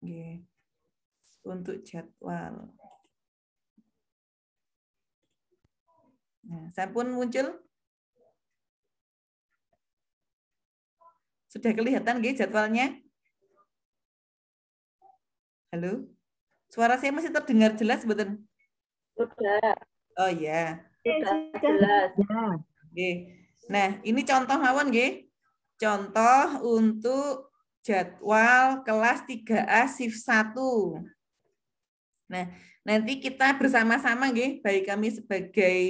Nggih. Untuk jadwal. Nah, sampun muncul? Sudah kelihatan nggih jadwalnya? Halo? Suara saya masih terdengar jelas, betul? Sudah. Oh ya. Sudah jelas. Nggih. Nah, ini contoh mawon nggih. Contoh untuk jadwal kelas 3A shift 1. Nah, nanti kita bersama-sama nggih, baik kami sebagai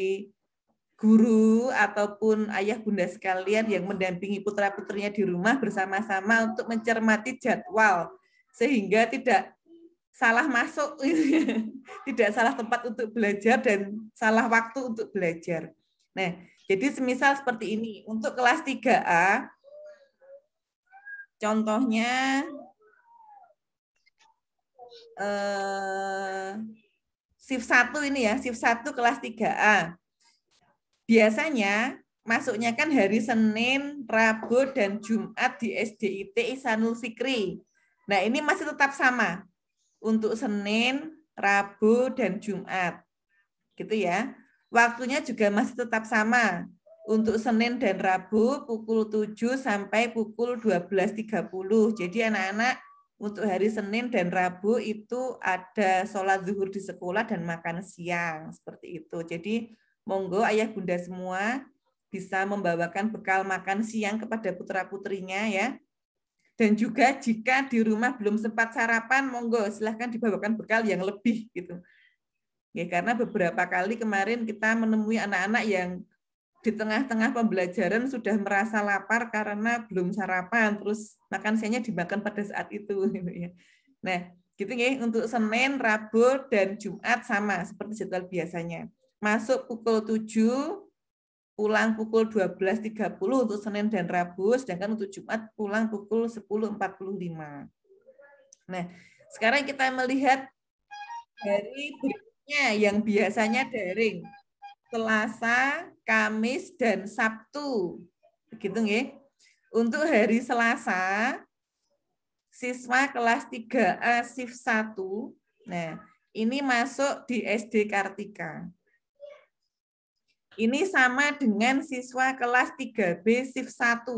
guru ataupun ayah bunda sekalian yang mendampingi putra-putrinya di rumah bersama-sama untuk mencermati jadwal sehingga tidak salah masuk, tidak salah tempat untuk belajar dan salah waktu untuk belajar. Nah, jadi semisal seperti ini, untuk kelas 3A, contohnya shift 1 ini ya, shift 1 kelas 3A. Biasanya masuknya kan hari Senin, Rabu, dan Jumat di SDIT Ihsanul Fikri. Nah, ini masih tetap sama untuk Senin, Rabu, dan Jumat. Gitu ya. Waktunya juga masih tetap sama. Untuk Senin dan Rabu pukul 7 sampai pukul 12.30. Jadi anak-anak untuk hari Senin dan Rabu itu ada sholat zuhur di sekolah dan makan siang. Seperti itu. Jadi monggo ayah bunda semua bisa membawakan bekal makan siang kepada putra-putrinya ya. Dan juga jika di rumah belum sempat sarapan, monggo silahkan dibawakan bekal yang lebih gitu. Ya, karena beberapa kali kemarin kita menemui anak-anak yang di tengah-tengah pembelajaran sudah merasa lapar karena belum sarapan, terus makan siangnya dimakan pada saat itu. Gitu ya. Nah, gitu ya, untuk Senin, Rabu, dan Jumat sama seperti jadwal biasanya. Masuk pukul 7, pulang pukul 12.30 untuk Senin dan Rabu, sedangkan untuk Jumat pulang pukul 10.45. Nah, sekarang kita melihat hari berikutnya yang biasanya daring. Selasa, Kamis, dan Sabtu. Begitu nggih. Untuk hari Selasa, siswa kelas 3A shift 1, nah, ini masuk di SD Kartika. Ini sama dengan siswa kelas 3B shift 1.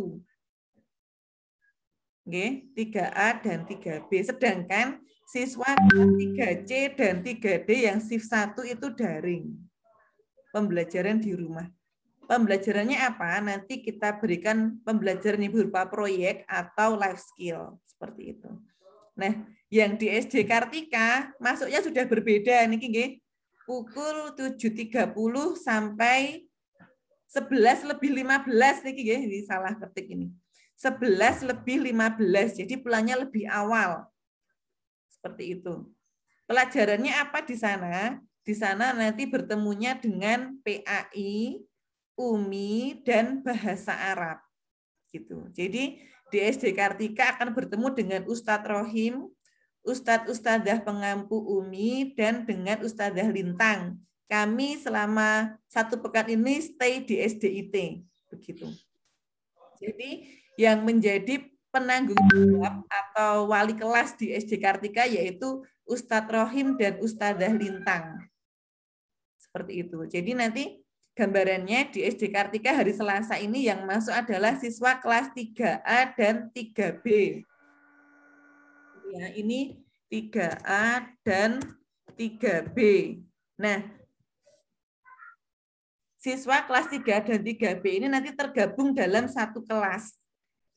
Oke, 3A dan 3B. Sedangkan siswa kelas 3C dan 3D yang shift 1 itu daring. Pembelajaran di rumah. Pembelajarannya apa? Nanti kita berikan pembelajaran yang berupa proyek atau life skill. Seperti itu. Nah, yang di SD Kartika masuknya sudah berbeda. Niki pukul 7.30 sampai 11:15 niki nggih, ini salah ketik ini. 11:15. Jadi pulangnya lebih awal. Seperti itu. Pelajarannya apa di sana? Di sana nanti bertemunya dengan PAI, UMI, dan bahasa Arab. Gitu. Jadi di SD Kartika akan bertemu dengan Ustadz Rohim, Ustadz-Ustadzah pengampu UMI, dan dengan Ustadzah Lintang. Kami selama 1 pekan ini stay di SDIT. Begitu. Jadi yang menjadi penanggung jawab atau wali kelas di SD Kartika yaitu Ustadz Rohim dan Ustadzah Lintang. Seperti itu. Jadi nanti gambarannya di SD Kartika hari Selasa ini yang masuk adalah siswa kelas 3A dan 3B. Ya, ini 3A dan 3B. Nah, siswa kelas 3 dan 3B ini nanti tergabung dalam satu kelas.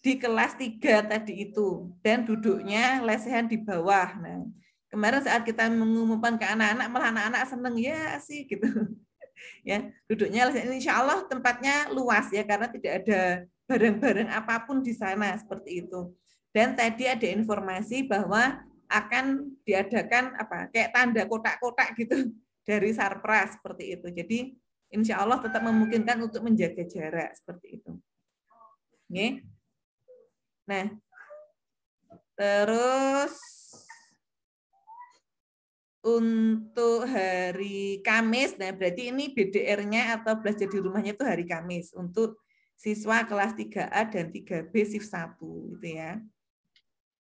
Di kelas 3 tadi itu. Dan duduknya lesehan di bawah. Nah, kemarin saat kita mengumumkan ke anak-anak, malah anak-anak seneng ya sih gitu. Ya, duduknya insya Allah tempatnya luas ya karena tidak ada barang-barang apapun di sana seperti itu. Dan tadi ada informasi bahwa akan diadakan apa kayak tanda kotak-kotak gitu dari Sarpras seperti itu. Jadi insya Allah tetap memungkinkan untuk menjaga jarak seperti itu. Oke. Nah, terus untuk hari Kamis, nah berarti ini BDR-nya atau belajar di rumahnya itu hari Kamis untuk siswa kelas 3A dan 3B shift 1 gitu ya.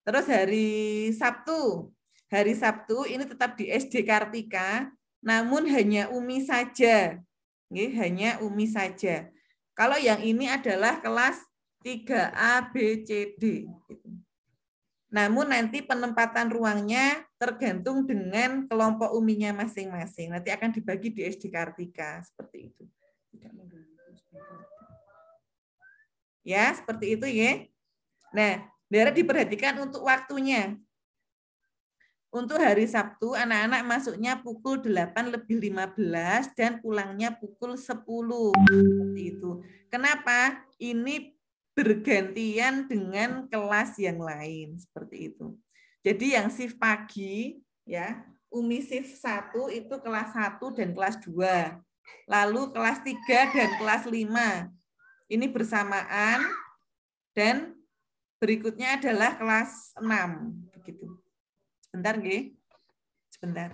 Terus hari Sabtu ini tetap di SD Kartika, namun hanya UMI saja. Hanya UMI saja. Kalau yang ini adalah kelas 3A, B, C, D. Namun nanti penempatan ruangnya tergantung dengan kelompok UMI-nya masing-masing. Nanti akan dibagi di SD Kartika, seperti itu. Ya, seperti itu ya. Nah, daerah diperhatikan untuk waktunya. Untuk hari Sabtu, anak-anak masuknya pukul 8:15 dan pulangnya pukul 10. Seperti itu. Kenapa? Ini bergantian dengan kelas yang lain. Seperti itu. Jadi yang shift pagi, ya, UMI shift 1 itu kelas 1 dan kelas 2. Lalu kelas 3 dan kelas 5. Ini bersamaan. Dan berikutnya adalah kelas 6. Begitu. Sebentar, nggih. Sebentar.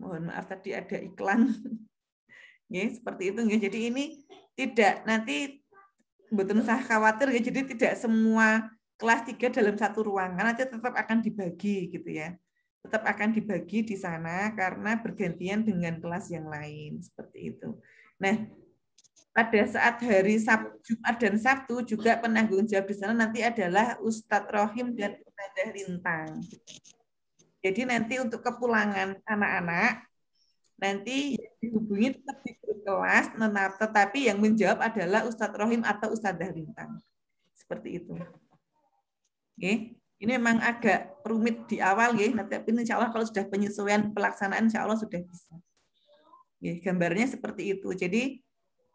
Mohon maaf tadi ada iklan. Seperti itu. Jadi ini tidak nanti betul usah khawatir ya. Jadi tidak semua kelas 3 dalam satu ruangan, nanti tetap akan dibagi gitu ya. Tetap akan dibagi di sana karena bergantian dengan kelas yang lain seperti itu. Nah, pada saat hari Sabtu, Jumat dan Sabtu juga penanggung jawab di sana nanti adalah Ustadz Rohim dan Ustadzah Lintang. Jadi nanti untuk kepulangan anak-anak, nanti dihubungi tetap di grup kelas, tetapi yang menjawab adalah Ustadz Rohim atau Ustadzah Lintang. Seperti itu. Oke. Ini memang agak rumit di awal, tapi insya Allah kalau sudah penyesuaian pelaksanaan, insya Allah sudah bisa. Gambarnya seperti itu. Jadi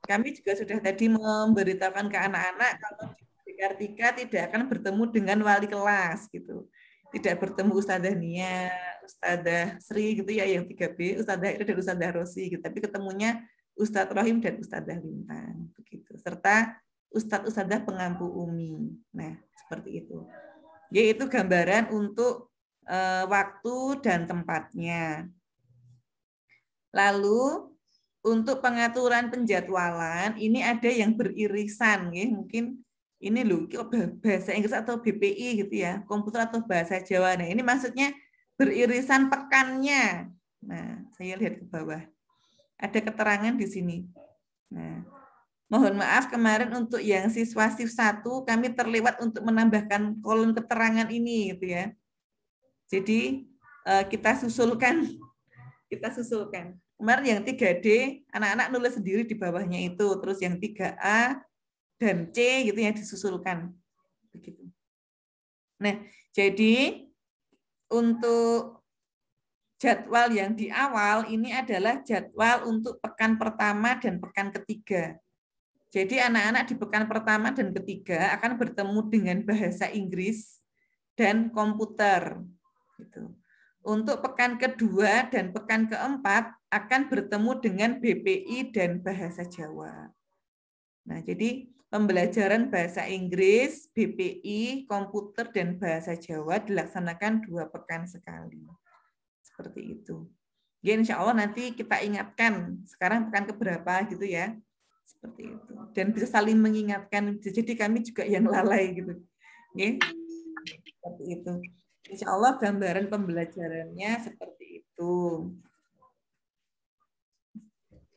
kami juga sudah tadi memberitahukan ke anak-anak kalau di Kartika tidak akan bertemu dengan wali kelas gitu. Tidak bertemu Ustadzah Nia, Ustadzah Sri gitu ya yang 3B, Ustadzah Ira dan Ustadzah Rosi gitu. Tapi ketemunya Ustadz Rohim dan Ustadzah Lintang begitu. Serta Ustadzah pengampu UMI. Nah, seperti itu. Yaitu gambaran untuk waktu dan tempatnya. Lalu untuk pengaturan penjadwalan ini ada yang beririsan ya, mungkin ini loh bahasa Inggris atau BPI gitu ya, komputer atau bahasa Jawa. Nah, ini maksudnya beririsan pekannya. Nah, saya lihat ke bawah. Ada keterangan di sini. Nah, mohon maaf kemarin untuk yang siswa shift 1 kami terlewat untuk menambahkan kolom keterangan ini gitu ya. Jadi kita susulkan. Kemarin yang 3D, anak-anak nulis sendiri di bawahnya itu. Terus yang 3A dan C gitu yang disusulkan. Begitu. Nah, jadi untuk jadwal yang di awal ini adalah jadwal untuk pekan pertama dan pekan ketiga. Jadi anak-anak di pekan pertama dan ketiga akan bertemu dengan bahasa Inggris dan komputer. Gitu. Untuk pekan kedua dan pekan keempat akan bertemu dengan BPI dan bahasa Jawa. Nah, jadi pembelajaran bahasa Inggris, BPI, komputer, dan bahasa Jawa dilaksanakan 2 pekan sekali. Seperti itu. Ya, insya Allah nanti kita ingatkan sekarang pekan keberapa gitu ya. Seperti itu. Dan bisa saling mengingatkan. Jadi kami juga yang lalai gitu. Ya, seperti itu. Insya Allah gambaran pembelajarannya seperti itu.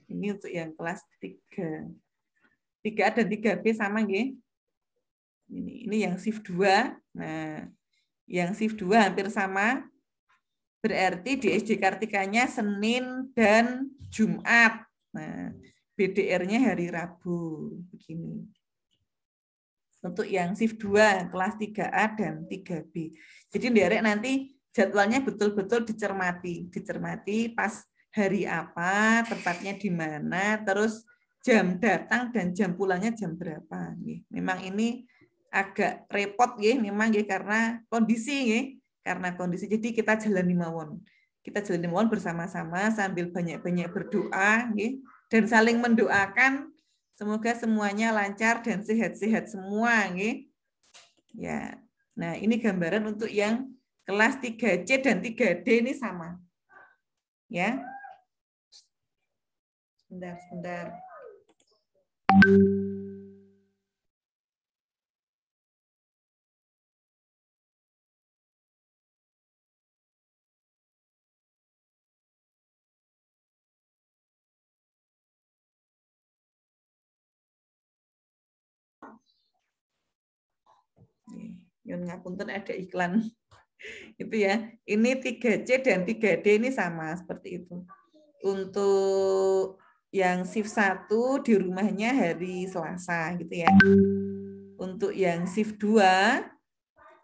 Ini untuk yang kelas 3. 3A dan 3B sama nggih. Ini yang shift 2. Nah, yang shift 2 hampir sama. Berarti di SD Kartikanya Senin dan Jumat. Nah, BDR-nya hari Rabu. Begini. Untuk yang shift 2, kelas 3A dan 3B. Jadi Derek nanti jadwalnya betul-betul dicermati pas hari apa, tempatnya di mana, terus jam datang dan jam pulangnya jam berapa. Memang ini agak repot nggih memang nggih karena kondisi nggih, karena kondisi. Jadi kita jalani mawon. Kita jalani mawon bersama-sama sambil banyak-banyak berdoa nggih dan saling mendoakan semoga semuanya lancar dan sehat-sehat semua nggih. Ya. Nah, ini gambaran untuk yang kelas 3C dan 3D ini sama. Ya. Sebentar. Nyun ngapunten ada iklan. Itu ya. Ini 3C dan 3D ini sama seperti itu. Untuk yang shift 1 di rumahnya hari Selasa gitu ya. Untuk yang shift 2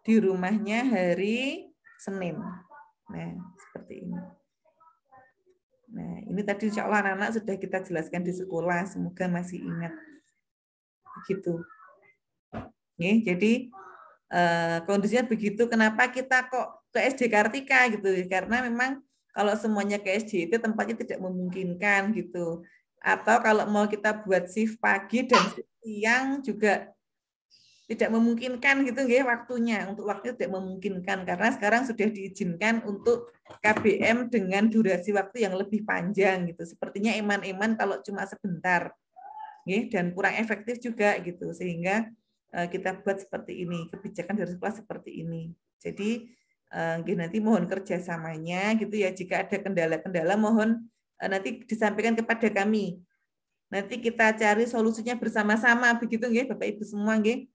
di rumahnya hari Senin. Nah, seperti ini. Nah, ini tadi insya Allah anak-anak sudah kita jelaskan di sekolah. Semoga masih ingat. Begitu. Nih, jadi kondisinya begitu. Kenapa kita kok ke SD Kartika gitu? Karena memang kalau semuanya ke SD itu tempatnya tidak memungkinkan gitu. Atau kalau mau kita buat shift pagi dan shift siang juga tidak memungkinkan gitu nggih waktunya. Untuk waktu tidak memungkinkan karena sekarang sudah diizinkan untuk KBM dengan durasi waktu yang lebih panjang gitu. Sepertinya iman-iman kalau cuma sebentar. Nggih, dan kurang efektif juga gitu. Sehingga kita buat seperti ini, kebijakan dari sekolah seperti ini. Jadi nanti mohon kerjasamanya gitu ya. Jika ada kendala-kendala mohon nanti disampaikan kepada kami. Nanti kita cari solusinya bersama-sama begitu nggih Bapak Ibu semua nggih.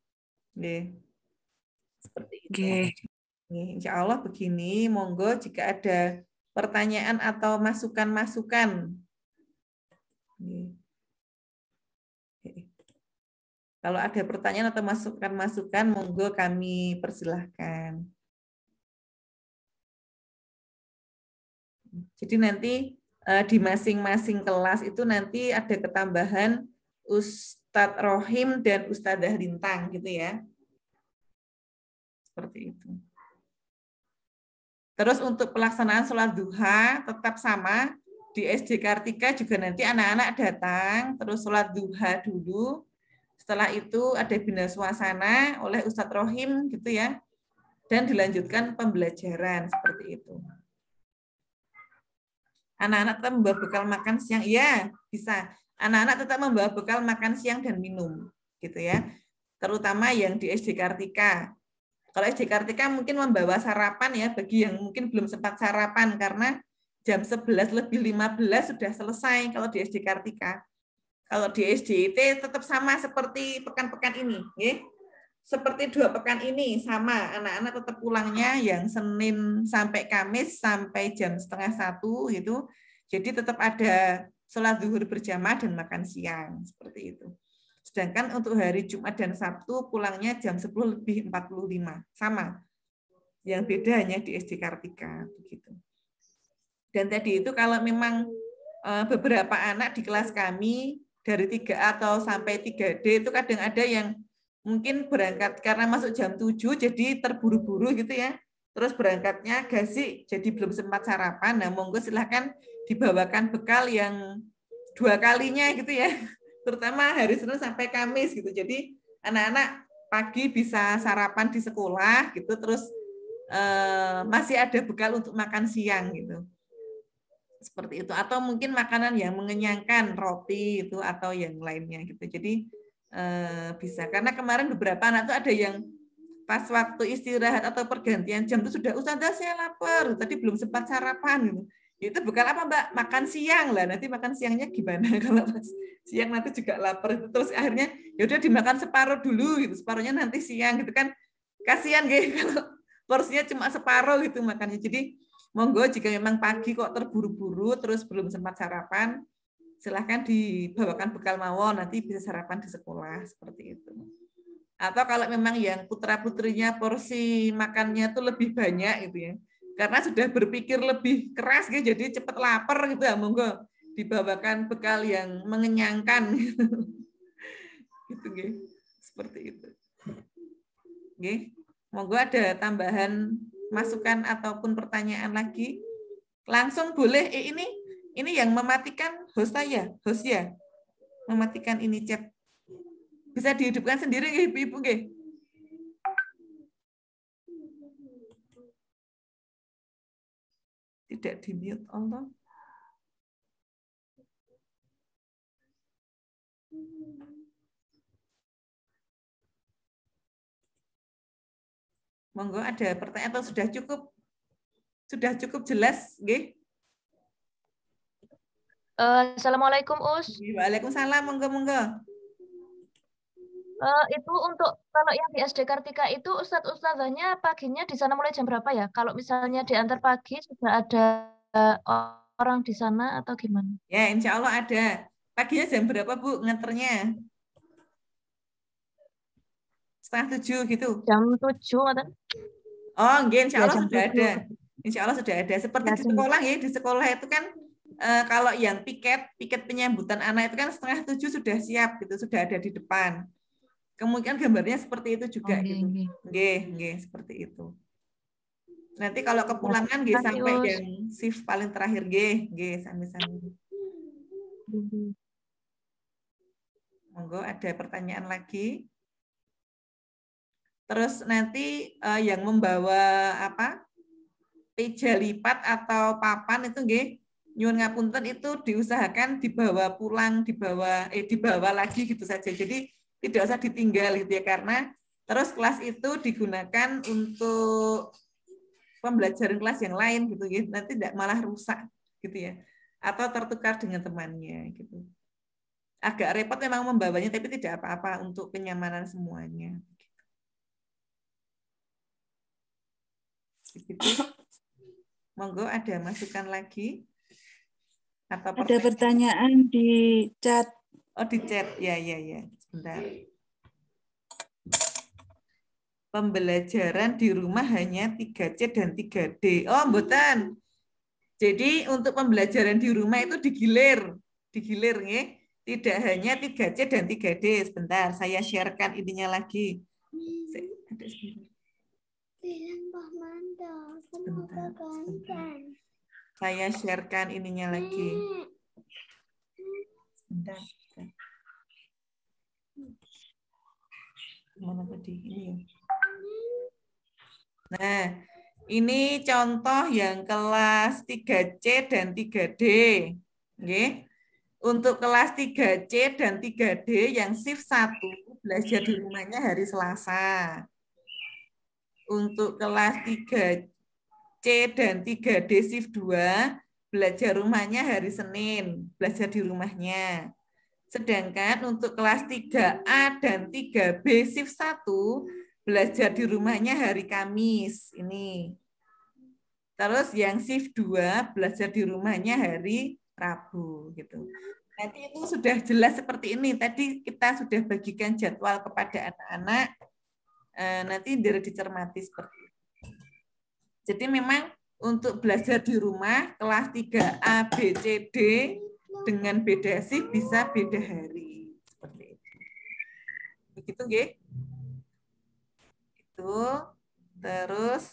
Nggih. Seperti itu. Nggih, insya Allah begini, monggo jika ada pertanyaan atau masukan-masukan. Nggih. Kalau ada pertanyaan atau masukan-masukan, monggo kami persilahkan. Jadi nanti di masing-masing kelas itu nanti ada ketambahan Ustadz Rohim dan Ustadzah Lintang gitu ya. Seperti itu. Terus untuk pelaksanaan sholat duha tetap sama. Di SD Kartika juga nanti anak-anak datang, terus sholat duha dulu. Setelah itu ada bina suasana oleh Ustadz Rohim gitu ya. Dan dilanjutkan pembelajaran seperti itu. Anak-anak tetap membawa bekal makan siang, iya bisa. Anak-anak tetap membawa bekal makan siang dan minum, gitu ya. Terutama yang di SD Kartika. Kalau SD Kartika mungkin membawa sarapan ya bagi yang mungkin belum sempat sarapan karena jam 11:15 sudah selesai kalau di SD Kartika. Kalau di SDIT tetap sama seperti pekan-pekan ini, ya. Seperti 2 pekan ini sama, anak-anak tetap pulangnya yang Senin sampai Kamis sampai jam 12:30 gitu. Jadi tetap ada sholat zuhur berjamaah dan makan siang seperti itu. Sedangkan untuk hari Jumat dan Sabtu pulangnya jam 10:45 sama. Yang beda hanya di SD Kartika begitu. Dan tadi itu kalau memang beberapa anak di kelas kami dari 3A atau sampai 3D itu kadang ada yang mungkin berangkat karena masuk jam 7 jadi terburu-buru gitu ya. Terus berangkatnya gasik jadi belum sempat sarapan. Nah, monggo silahkan dibawakan bekal yang 2 kalinya gitu ya. Terutama hari Senin sampai Kamis gitu. Jadi anak-anak pagi bisa sarapan di sekolah gitu terus masih ada bekal untuk makan siang gitu. Seperti itu atau mungkin makanan yang mengenyangkan roti itu atau yang lainnya gitu. Jadi bisa karena kemarin beberapa anak tuh ada yang pas waktu istirahat atau pergantian jam itu sudah Ustazah saya lapar tadi belum sempat sarapan gitu. Itu bekal apa Mbak? Makan siang lah. Nanti makan siangnya gimana kalau pas siang nanti juga lapar terus akhirnya ya udah dimakan separuh dulu gitu. Separuhnya nanti siang gitu kan. Kasihan gitu kalau porsinya cuma separuh gitu makannya. Jadi monggo jika memang pagi kok terburu-buru terus belum sempat sarapan silahkan dibawakan bekal mawon, nanti bisa sarapan di sekolah, seperti itu. Atau kalau memang yang putra-putrinya porsi makannya tuh lebih banyak gitu ya, karena sudah berpikir lebih keras gitu, jadi cepat lapar gitu ya, monggo dibawakan bekal yang mengenyangkan. Gitu, gitu. Seperti itu. Nggih. Monggo ada tambahan masukan ataupun pertanyaan lagi. Langsung boleh. Ini yang mematikan host saya, host ya. Mematikan ini chat. Bisa dihidupkan sendiri nggih, Ibu nggih? Tidak di-mute Allah. Monggo ada pertanyaan atau sudah cukup? Sudah cukup jelas, nggih? Assalamualaikum Us. Waalaikumsalam, monggo. Itu untuk kalau yang di SD Kartika itu Ustadzahnya paginya di sana mulai jam berapa ya? Kalau misalnya diantar pagi sudah ada orang di sana atau gimana? Ya, insya Allah ada. Paginya jam berapa Bu nganternya? 6:30 gitu. Jam 7 atau? Oh, nggih, insya Allah jam sudah 7. ada. Insya Allah sudah ada. Seperti di sekolah ya, di sekolah itu kan kalau yang piket penyambutan anak itu kan 6:30 sudah siap gitu, sudah ada di depan. Kemungkinan gambarnya seperti itu juga gitu. Nggih, seperti itu. Nanti kalau kepulangan nggih sampai yang shift paling terakhir nggih sami-sami. Monggo ada pertanyaan lagi. Terus nanti yang membawa meja lipat atau papan itu nggih nyuwun ngapunten itu diusahakan dibawa pulang, dibawa lagi gitu saja. Jadi tidak usah ditinggal gitu ya, karena terus kelas itu digunakan untuk pembelajaran kelas yang lain gitu ya. Nanti tidak malah rusak gitu ya. Atau tertukar dengan temannya gitu. Agak repot memang membawanya, tapi tidak apa-apa untuk kenyamanan semuanya. Begitu. Monggo ada masukan lagi? Atau ada pertanyaan di chat. Oh, di chat. Ya. Sebentar. Pembelajaran di rumah hanya 3C dan 3D. Oh, mboten. Jadi untuk pembelajaran di rumah itu digilir nggih. Tidak hanya 3C dan 3D. Sebentar, saya sharekan ininya lagi. Sebentar. Saya sharekan ininya lagi. Sebentar. Mana tadi ini ya? Nah, ini contoh yang kelas 3C dan 3D. Oke. Untuk kelas 3C dan 3D yang shift 1 belajar di rumahnya hari Selasa. Untuk kelas 3C dan 3D shift 2 belajar rumahnya hari Senin, belajar di rumahnya. Sedangkan untuk kelas 3A dan 3B shift 1 belajar di rumahnya hari Kamis ini. Terus yang shift 2 belajar di rumahnya hari Rabu gitu. Nanti itu sudah jelas seperti ini. Tadi kita sudah bagikan jadwal kepada anak-anak. Nanti dicermati seperti itu. Jadi memang untuk belajar di rumah kelas 3A, B, C, D dengan beda shift bisa beda hari. Seperti itu. Begitu nggih? Itu. Terus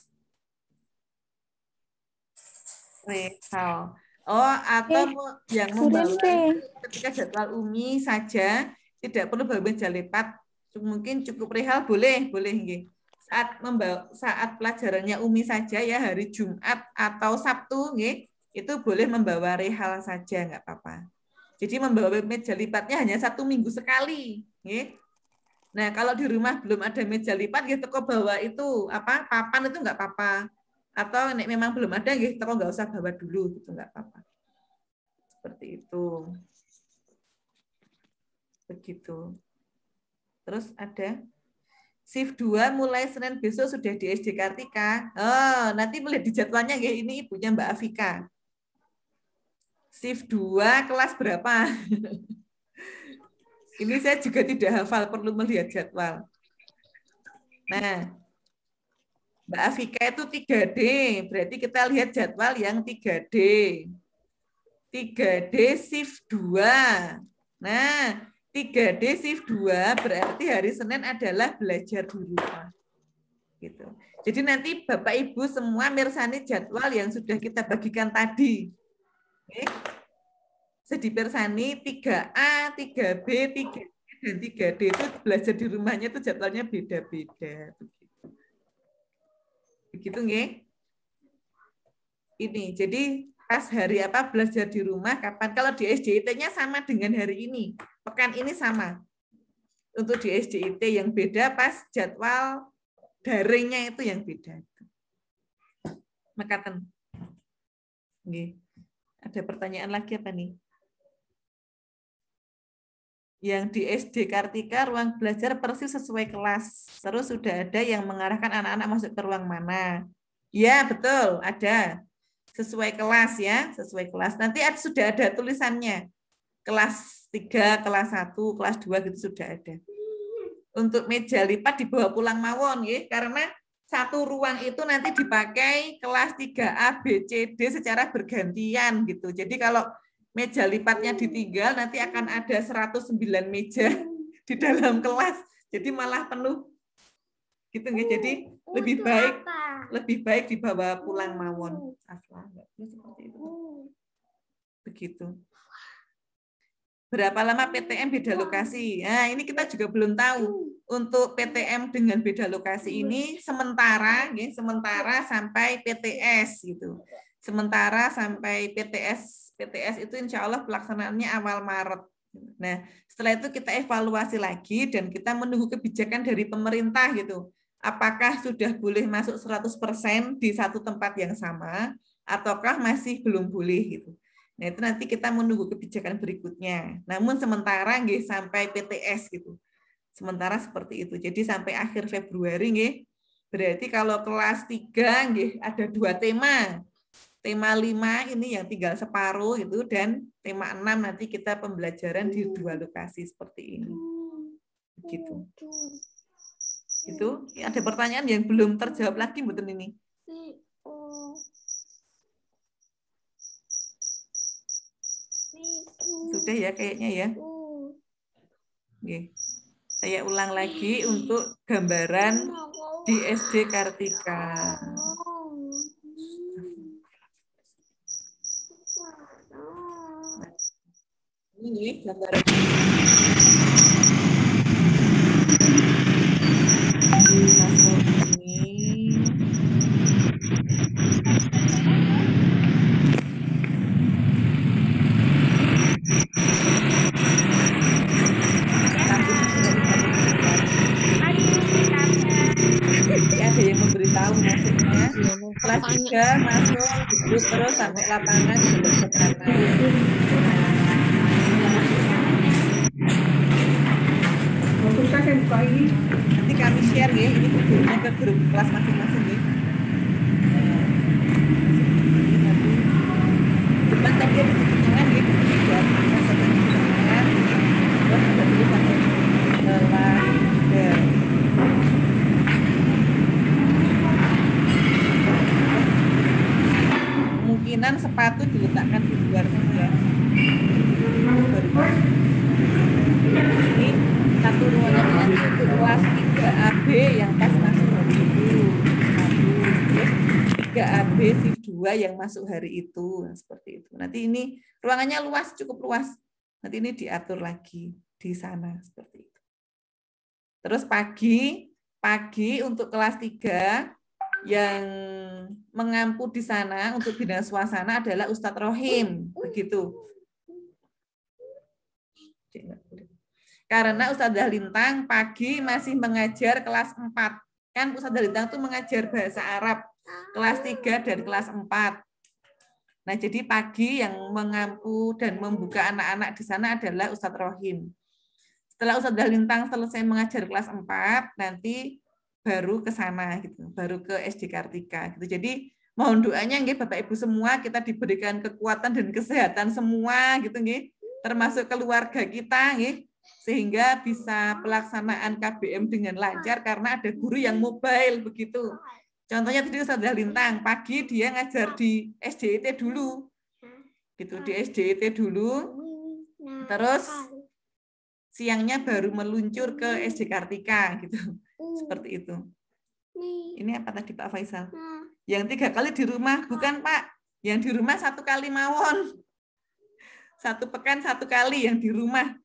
rehal. Oh, atau yang membawa ketika jadwal UMI saja tidak perlu bawa meja lipat, mungkin cukup rehal boleh nggih. Saat pelajarannya UMI saja ya hari Jumat atau Sabtu nggih, itu boleh membawa rehal saja nggak apa-apa. Jadi membawa meja lipatnya hanya 1 minggu sekali, nggih. Nah, kalau di rumah belum ada meja lipat gitu kok bawa itu papan itu nggak apa-apa. Atau nek memang belum ada gitu kok nggak usah bawa dulu gitu nggak apa-apa. Seperti itu. Begitu. Terus ada shift 2 mulai Senin besok sudah di SD Kartika. Oh, nanti boleh di jadwalnya ya, ini ibunya Mbak Afika. Shift 2 kelas berapa? Ini saya juga tidak hafal, perlu melihat jadwal. Nah, Mbak Afika itu 3D, berarti kita lihat jadwal yang 3D. 3D shift 2. Nah, 3D shift 2 berarti hari Senin adalah belajar di rumah. Gitu. Jadi nanti Bapak Ibu semua mirsani jadwal yang sudah kita bagikan tadi. Oke. Jadi mirsani 3A, 3B, 3C, dan 3D itu belajar di rumahnya itu jadwalnya beda-beda. Begitu nggih? Ini. Jadi pas hari apa belajar di rumah kapan? Kalau di SDIT-nya sama dengan hari ini. Pekan ini sama. Untuk di SDIT yang beda pas jadwal daringnya itu yang beda. Mekaten. Nggih. Ada pertanyaan lagi apa nih? Yang di SD Kartika ruang belajar persis sesuai kelas. Terus sudah ada yang mengarahkan anak-anak masuk ke ruang mana? Ya, betul, ada. Sesuai kelas ya, sesuai kelas. Nanti sudah ada tulisannya. Kelas 3, kelas 1, kelas 2 gitu sudah ada. Untuk meja lipat dibawa pulang mawon ya, karena satu ruang itu nanti dipakai kelas 3A, B, C, D secara bergantian gitu. Jadi kalau meja lipatnya ditinggal nanti akan ada 109 meja di dalam kelas. Jadi malah penuh. Gitu nggih. Jadi lebih baik dibawa pulang mawon. Seperti itu. Begitu. Berapa lama PTM beda lokasi? Nah, ini kita juga belum tahu. Untuk PTM dengan beda lokasi ini sementara sampai PTS gitu. Sementara sampai PTS itu insya Allah pelaksanaannya awal Maret. Nah, setelah itu kita evaluasi lagi dan kita menunggu kebijakan dari pemerintah gitu. Apakah sudah boleh masuk 100% di satu tempat yang sama ataukah masih belum boleh gitu. Nah, itu nanti kita menunggu kebijakan berikutnya. Namun sementara nggih sampai PTS gitu. Sementara seperti itu. Jadi sampai akhir Februari nggih. Berarti kalau kelas 3 nggih ada 2 tema. Tema 5 ini yang tinggal separuh itu dan tema 6 nanti kita pembelajaran di 2 lokasi seperti ini. Begitu. Itu ada pertanyaan yang belum terjawab lagi mboten ini? Sudah ya kayaknya ya. Oke. Saya ulang lagi untuk gambaran di SD Kartika. Ini gambaran. Masuk ini. Ada yang memberitahu maksudnya kelas 3 masuk duduk terus sampai lapangan belok ke kanan. Nanti kami share ya ini videonya ke grup kelas masing-masing ya. Depan tadi ada tulisan ya, buat masukkan tulisan, terus ada tulisan kelas. Kemungkinan sepatu diletakkan di luar saja. Ini satu ruangan untuk kelas 3AB yang pas masuk hari itu. Terus 3AB shift 2 yang masuk hari itu. Nah, seperti itu. Nanti ini ruangannya luas, cukup luas. Nanti ini diatur lagi di sana seperti itu. Terus pagi untuk kelas 3 yang mengampu di sana untuk bina suasana adalah Ustadz Rohim, begitu. Karena Ustadzah Lintang pagi masih mengajar kelas 4. Kan Ustadzah Lintang itu mengajar bahasa Arab kelas 3 dan kelas 4. Nah, jadi pagi yang mengampu dan membuka anak-anak di sana adalah Ustadz Rohim. Setelah Ustadzah Lintang selesai mengajar kelas 4, nanti baru ke sana gitu, baru ke SD Kartika gitu. Jadi mohon doanya nggih Bapak Ibu semua kita diberikan kekuatan dan kesehatan semua gitu nggih, termasuk keluarga kita nggih, sehingga bisa pelaksanaan KBM dengan lancar karena ada guru yang mobile begitu. Contohnya tadi Ustadzah Lintang pagi dia ngajar di SDIT dulu. Gitu, di SDIT dulu. Terus siangnya baru meluncur ke SD Kartika gitu. Seperti itu. Ini apa tadi Pak Faisal? Yang 3 kali di rumah, bukan Pak. Yang di rumah 1 kali mawon. 1 pekan 1 kali yang di rumah.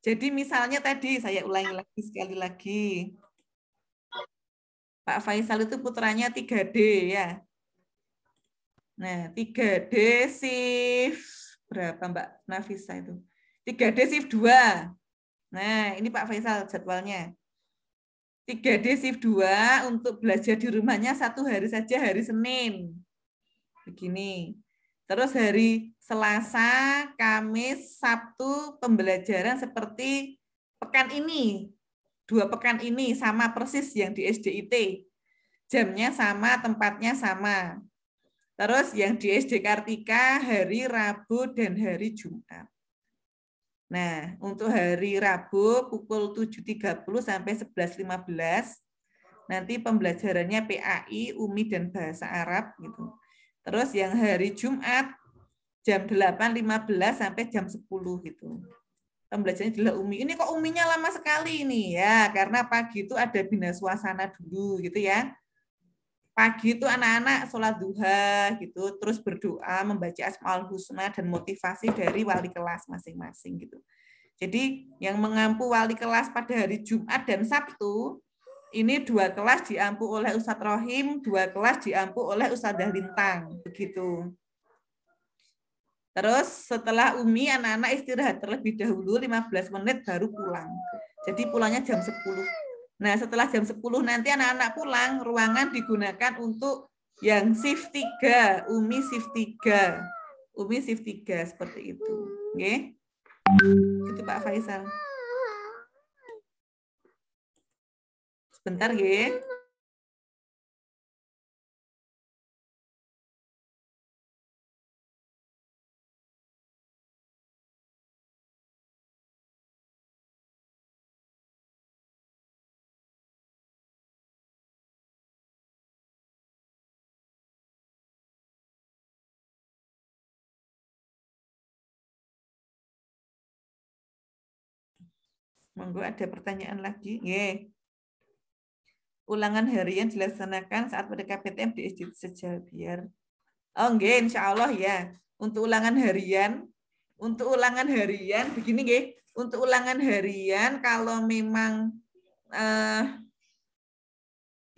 Jadi misalnya tadi, saya ulangi lagi sekali lagi. Pak Faisal itu putranya 3D ya. Nah, 3D shift berapa Mbak Nafisa itu? 3D shift 2. Nah, ini Pak Faisal jadwalnya. 3D shift 2 untuk belajar di rumahnya 1 hari saja, hari Senin. Begini. Terus hari Selasa, Kamis, Sabtu pembelajaran seperti pekan ini. 2 pekan ini sama persis yang di SDIT. Jamnya sama, tempatnya sama. Terus yang di SD Kartika hari Rabu dan hari Jumat. Nah, untuk hari Rabu pukul 7.30 sampai 11.15 nanti pembelajarannya PAI, UMI dan bahasa Arab gitu. Terus yang hari Jumat jam 8.15 sampai jam 10 gitu. Pembelajarannya adalah UMI. Ini kok UMI-nya lama sekali ini ya, karena pagi itu ada bina suasana dulu gitu ya. Pagi itu anak-anak sholat duha gitu, terus berdoa, membaca Asmaul Husna dan motivasi dari wali kelas masing-masing gitu. Jadi yang mengampu wali kelas pada hari Jumat dan Sabtu, ini 2 kelas diampu oleh Ustadz Rohim, 2 kelas diampu oleh Ustadzah Lintang, begitu. Terus setelah UMI anak-anak istirahat terlebih dahulu 15 menit baru pulang. Jadi pulangnya jam 10. Nah, setelah jam 10 nanti anak-anak pulang, ruangan digunakan untuk yang shift 3, UMI shift 3. UMI shift 3 seperti itu. Oke. Itu Pak Faisal. Sebentar, nggih. Monggo ada pertanyaan lagi? Nggih. Ulangan harian dilaksanakan saat PTM di SD Sejabiar. Oh, nggih, insya Allah ya. Untuk ulangan harian begini nggih. Untuk ulangan harian kalau memang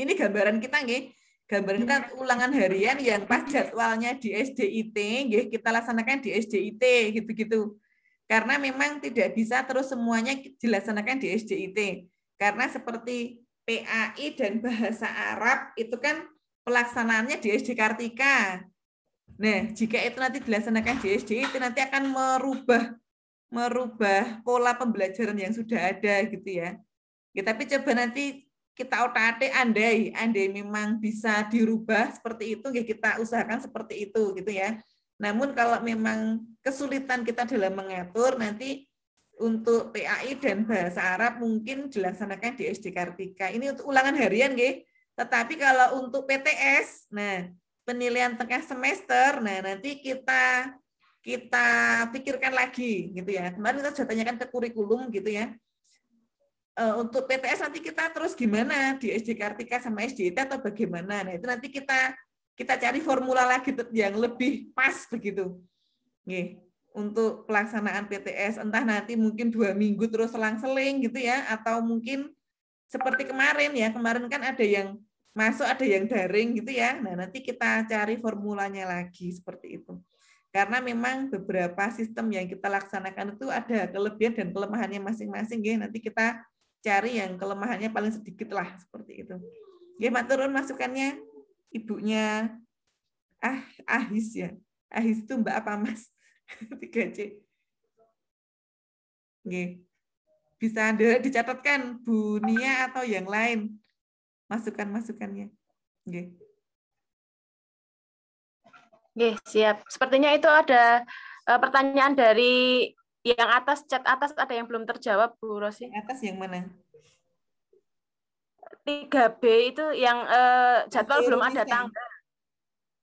ini gambaran kita nggih. Gambaran kita ulangan harian yang pas jadwalnya di SDIT nggih, kita laksanakan di SDIT gitu-gitu. Karena memang tidak bisa terus semuanya dilaksanakan di SDIT. Karena seperti PAI dan bahasa Arab itu kan pelaksanaannya di SD Kartika. Nah, jika itu nanti dilaksanakan di SDIT nanti akan merubah pola pembelajaran yang sudah ada gitu ya. Ya, tapi coba nanti kita otak-atik andai memang bisa dirubah seperti itu, ya kita usahakan seperti itu gitu ya. Namun kalau memang kesulitan kita dalam mengatur, nanti untuk PAI dan bahasa Arab mungkin dilaksanakan di SD Kartika. Ini untuk ulangan harian, nggih. Tetapi kalau untuk PTS, nah penilaian tengah semester, nah nanti kita pikirkan lagi gitu ya. Kemarin kita sudah tanyakan ke kurikulum gitu ya. Untuk PTS nanti kita terus gimana di SD Kartika sama SDIT atau bagaimana? Nah itu nanti kita cari formula lagi yang lebih pas begitu. Nih, untuk pelaksanaan PTS entah nanti mungkin 2 minggu terus selang-seling gitu ya, atau mungkin seperti kemarin ya, kemarin kan ada yang masuk ada yang daring gitu ya. Nah nanti kita cari formulanya lagi seperti itu. Karena memang beberapa sistem yang kita laksanakan itu ada kelebihan dan kelemahannya masing-masing ya. Nanti kita cari yang kelemahannya paling sedikit lah seperti itu. Nggih, maturun masukannya ibunya Ahis ya. Ahis itu Mbak apa Mas? 3C. Nggih. Bisa dicatatkan Bu Nia atau yang lain masukan-masukannya. Nggih. Nggih, siap. Sepertinya itu ada pertanyaan dari yang atas, chat atas ada yang belum terjawab, Bu Rosi. Atas yang mana? 3B itu yang jadwal belum ada tanggal.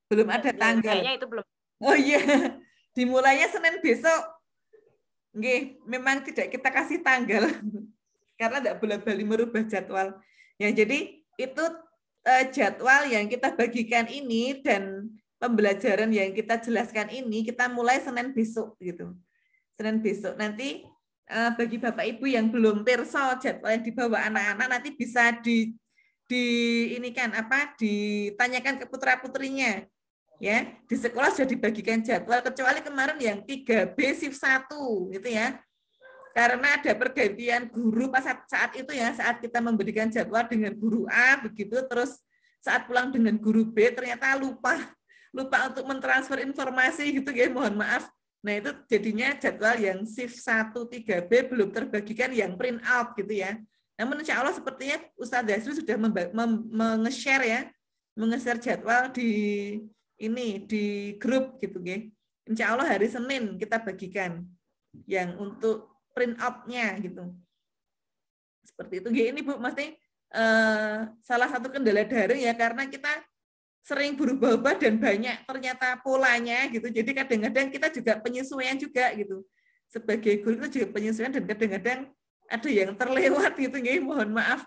Belum ada tanggal. Kayaknya itu belum. Oh iya, dimulainya Senin besok. Nggih, memang tidak kita kasih tanggal karena tidak boleh-boleh merubah jadwal. Ya, jadi itu jadwal yang kita bagikan ini dan pembelajaran yang kita jelaskan ini kita mulai Senin besok gitu. Senin besok nanti bagi Bapak Ibu yang belum pirsa jadwal yang dibawa anak-anak nanti bisa ditanyakan ke putra-putrinya. Ya, di sekolah sudah dibagikan jadwal kecuali kemarin yang 3B shift 1 gitu ya. Karena ada pergantian guru pas saat itu ya, saat kita memberikan jadwal dengan guru A begitu, terus saat pulang dengan guru B ternyata lupa untuk mentransfer informasi gitu ya, mohon maaf. Nah, itu jadinya jadwal yang shift 1 3B belum terbagikan yang print out gitu ya. Namun insya Allah sepertinya Ustadz Dasri sudah menge-share ya, menge-share jadwal di grup gitu ya. Insya Allah hari Senin kita bagikan yang untuk print out-nya gitu. Seperti itu. Ini Bu, mesti salah satu kendala daring ya karena kita sering berubah-ubah dan banyak ternyata polanya gitu. Jadi kadang-kadang kita juga penyesuaian juga gitu. Sebagai guru itu juga penyesuaian dan kadang-kadang ada yang terlewat gitu ya. Mohon maaf.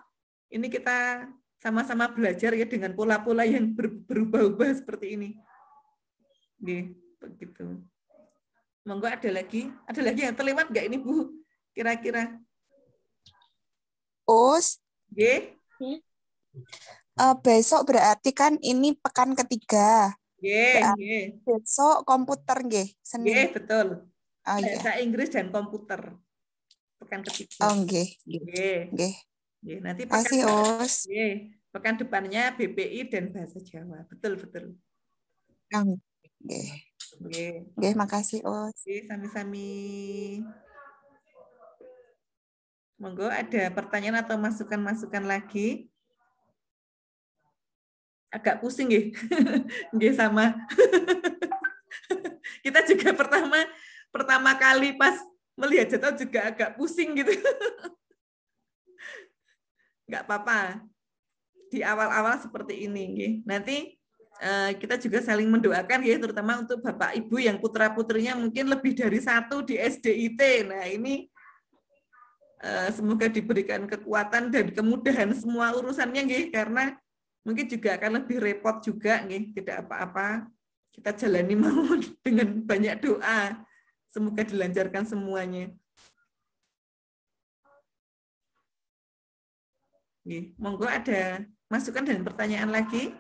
Ini kita sama-sama belajar ya dengan pola-pola yang berubah-ubah seperti ini. Oke, begitu. Monggo ada lagi yang terlewat nggak ini Bu? Kira-kira. Us. Oke. Besok berarti kan ini pekan ketiga. Oke. Besok komputer nggih, Senin. Oke, betul. Oh, Bahasa iya. Inggris dan komputer. Pekan ketiga. Oh, nggih. Nggih. Nanti pekan depannya BPI dan bahasa Jawa. Betul. Nggih, makasih, Us. Oke, sami-sami. Monggo ada pertanyaan atau masukan-masukan lagi? Agak pusing nggih. Nggih sama. Kita juga pertama kali pas melihat jadwal juga agak pusing gitu. Nggak apa-apa. Di awal-awal seperti ini nggih. Nanti kita juga saling mendoakan ya, terutama untuk Bapak Ibu yang putra-putrinya mungkin lebih dari 1 di SDIT. Nah, ini semoga diberikan kekuatan dan kemudahan semua urusannya nggih, karena mungkin juga akan lebih repot juga nggih, tidak apa-apa. Kita jalani mau dengan banyak doa. Semoga dilancarkan semuanya. Nggih, monggo ada masukan dan pertanyaan lagi?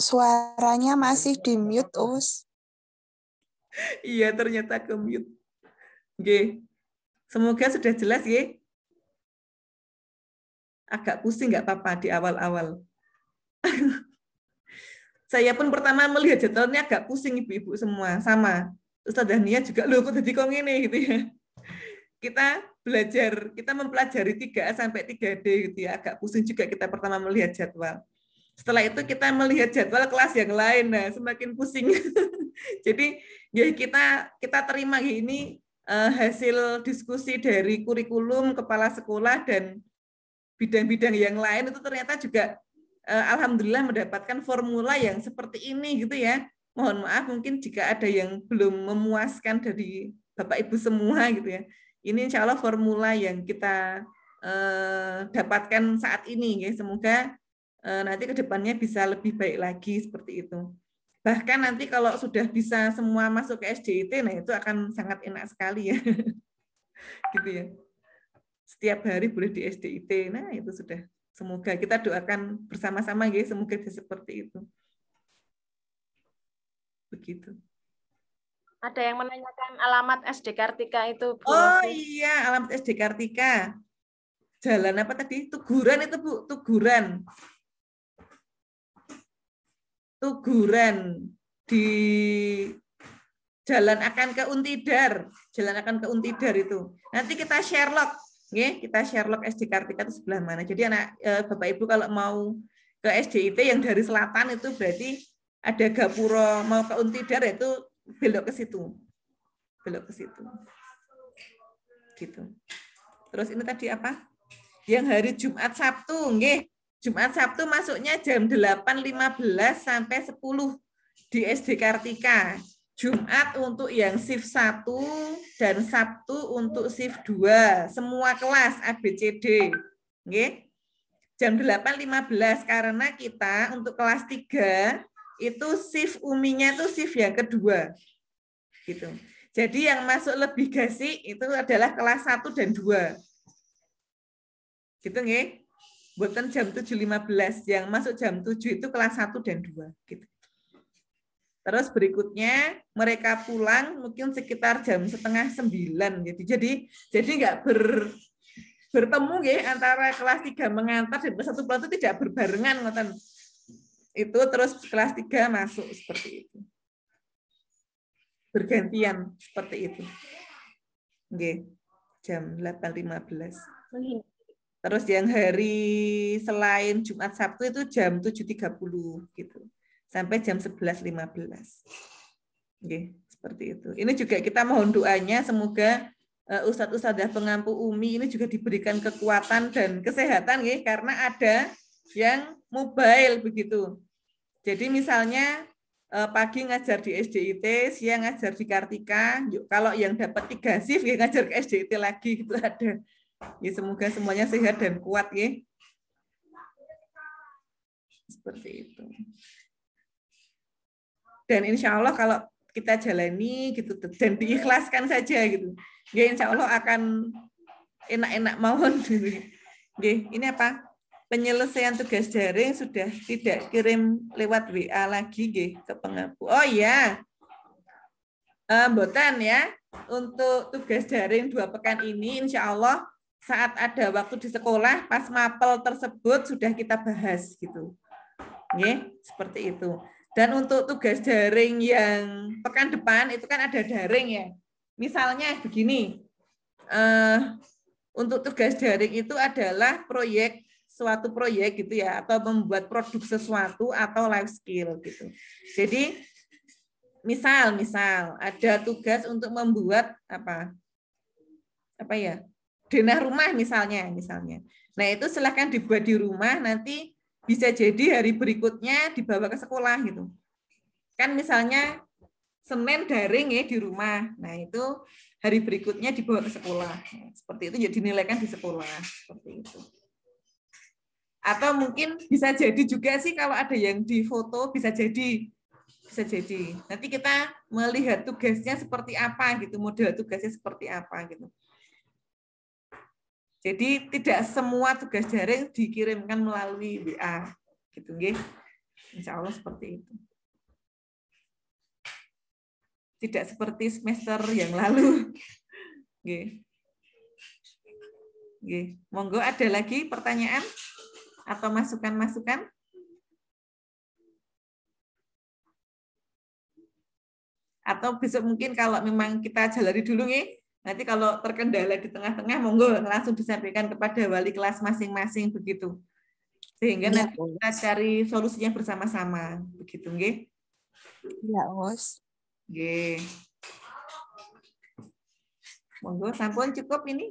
Suaranya masih di-mute, Us. Iya, ternyata ke-mute. Nggih. Semoga sudah jelas ya. Agak pusing nggak apa-apa di awal-awal. Saya pun pertama melihat jadwalnya agak pusing ibu-ibu semua, sama. Ustazah Nia juga, loh kok jadi kok ngene gitu ya. Kita mempelajari 3A sampai 3D gitu ya. Agak pusing juga kita pertama melihat jadwal. Setelah itu kita melihat jadwal kelas yang lain, nah semakin pusing. Jadi ya kita terima ini hasil diskusi dari kurikulum, kepala sekolah dan bidang-bidang yang lain itu ternyata juga alhamdulillah mendapatkan formula yang seperti ini gitu ya. Mohon maaf mungkin jika ada yang belum memuaskan dari Bapak Ibu semua gitu ya. Ini insya Allah formula yang kita dapatkan saat ini ya. Semoga nanti ke depannya bisa lebih baik lagi seperti itu. Bahkan nanti kalau sudah bisa semua masuk ke SDIT, nah itu akan sangat enak sekali ya. Gitu ya. Setiap hari boleh di SDIT, nah itu sudah. Semoga kita doakan bersama-sama ya, semoga bisa seperti itu. Begitu. Ada yang menanyakan alamat SD Kartika itu, Bu. Oh iya, alamat SD Kartika. Jalan apa tadi? Tuguran itu, Bu, Tuguran. Tuguran di Jalan akan ke Untidar, Jalan akan ke Untidar itu. Nanti kita Sherlock, ya, kita Sherlock SD Kartika itu sebelah mana. Jadi anak Bapak Ibu kalau mau ke SDIT yang dari selatan itu berarti ada Gapuro mau ke Untidar itu belok ke situ. belok ke situ. Gitu. Terus ini tadi apa? Yang hari Jumat Sabtu, nggih. Jumat Sabtu masuknya jam 8.15 sampai 10 di SD Kartika. Jumat untuk yang shift 1 dan Sabtu untuk shift 2. Semua kelas ABCD. Nggih. Jam 8.15 karena kita untuk kelas 3 itu shift uminya itu shift yang kedua. Gitu. Jadi yang masuk lebih gasik itu adalah kelas 1 dan 2. Gitu nggih? Bukan jam 7.15, yang masuk jam 7 itu kelas 1 dan 2 gitu. Terus berikutnya mereka pulang mungkin sekitar jam 8:30 gitu. Jadi enggak bertemu nggih antara kelas 3 mengantar dan kelas 1 pulang itu tidak berbarengan ngoten. Itu terus kelas 3 masuk seperti itu. Bergantian seperti itu. Nggih. Jam 8.15. Terus yang hari selain Jumat Sabtu itu jam 7.30 gitu. Sampai jam 11.15. Nggih, seperti itu. Ini juga kita mohon doanya semoga Ustadz-ustadzah pengampu Umi ini juga diberikan kekuatan dan kesehatan nggih, karena ada yang mobile begitu. Jadi misalnya pagi ngajar di SDIT, siang ngajar di Kartika. Kalau yang dapat 3 shift ya ngajar ke SDIT lagi gitu ada. Ya, semoga semuanya sehat dan kuat ya. Seperti itu. Dan insya Allah kalau kita jalani gitu dan diikhlaskan saja gitu, ya insya Allah akan enak-enak mawon. Ini apa? Penyelesaian tugas daring sudah tidak kirim lewat WA lagi ke pengampu. Oh iya, mboten ya. Untuk tugas daring 2 pekan ini insya Allah saat ada waktu di sekolah, pas mapel tersebut sudah kita bahas gitu. Nggih, seperti itu. Dan untuk tugas daring yang pekan depan itu kan ada daring ya. Misalnya begini, untuk tugas daring itu adalah suatu proyek gitu ya, atau membuat produk sesuatu atau life skill gitu. Jadi misal ada tugas untuk membuat apa ya? Denah rumah misalnya. Nah, itu silakan dibuat di rumah, nanti bisa jadi hari berikutnya dibawa ke sekolah gitu. Kan misalnya Senin daring ya di rumah. Nah, itu hari berikutnya dibawa ke sekolah. Seperti itu jadi dinilaikan di sekolah, seperti itu. Atau mungkin bisa jadi juga sih kalau ada yang di foto bisa jadi. Nanti kita melihat tugasnya seperti apa gitu, model tugasnya seperti apa gitu. Jadi tidak semua tugas daring dikirimkan melalui WA, gitu nggih. Insya Allah seperti itu. Tidak seperti semester yang lalu. Nggih. Monggo ada lagi pertanyaan atau masukan-masukan? Atau besok mungkin kalau memang kita jalani dulu nggih. Nanti kalau terkendala di tengah-tengah, monggo langsung disampaikan kepada wali kelas masing-masing begitu. Sehingga nanti kita cari solusinya bersama-sama, begitu nggih? Ya, Os. Nggih. Monggo sampun cukup ini?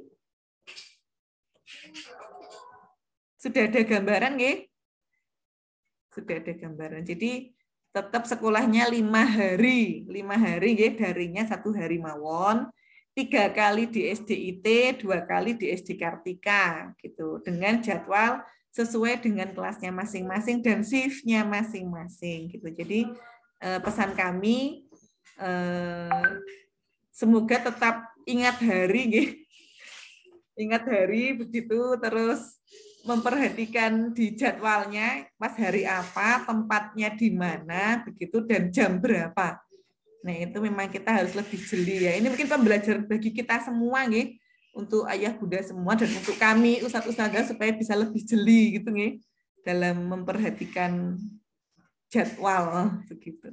Sudah ada gambaran nggih? Sudah ada gambaran. Jadi tetap sekolahnya 5 hari. 5 hari nggih, daringnya 1 hari mawon. 3 kali di SDIT, 2 kali di SD Kartika gitu, dengan jadwal sesuai dengan kelasnya masing-masing dan shift-nya masing-masing gitu. Jadi pesan kami semoga tetap ingat hari begitu, terus memperhatikan di jadwalnya pas hari apa, tempatnya di mana begitu dan jam berapa. Nah, itu memang kita harus lebih jeli ya. Ini mungkin pembelajaran bagi kita semua nggih, untuk ayah bunda semua dan untuk kami ustadz-ustadzah supaya bisa lebih jeli gitu nggih dalam memperhatikan jadwal begitu.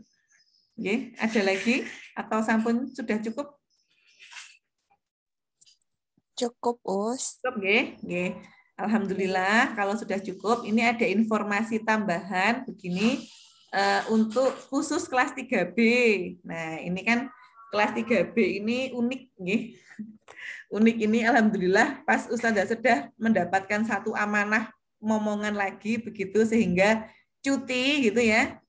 Nggih, ada lagi atau sampun sudah cukup? Cukup, Us. Cukup nggih? Nggih. Alhamdulillah kalau sudah cukup. Ini ada informasi tambahan begini. Untuk khusus kelas 3B. Nah, ini kan kelas 3B ini unik nih. Unik ini alhamdulillah pas Ustazah sudah mendapatkan satu amanah momongan lagi begitu sehingga cuti gitu ya.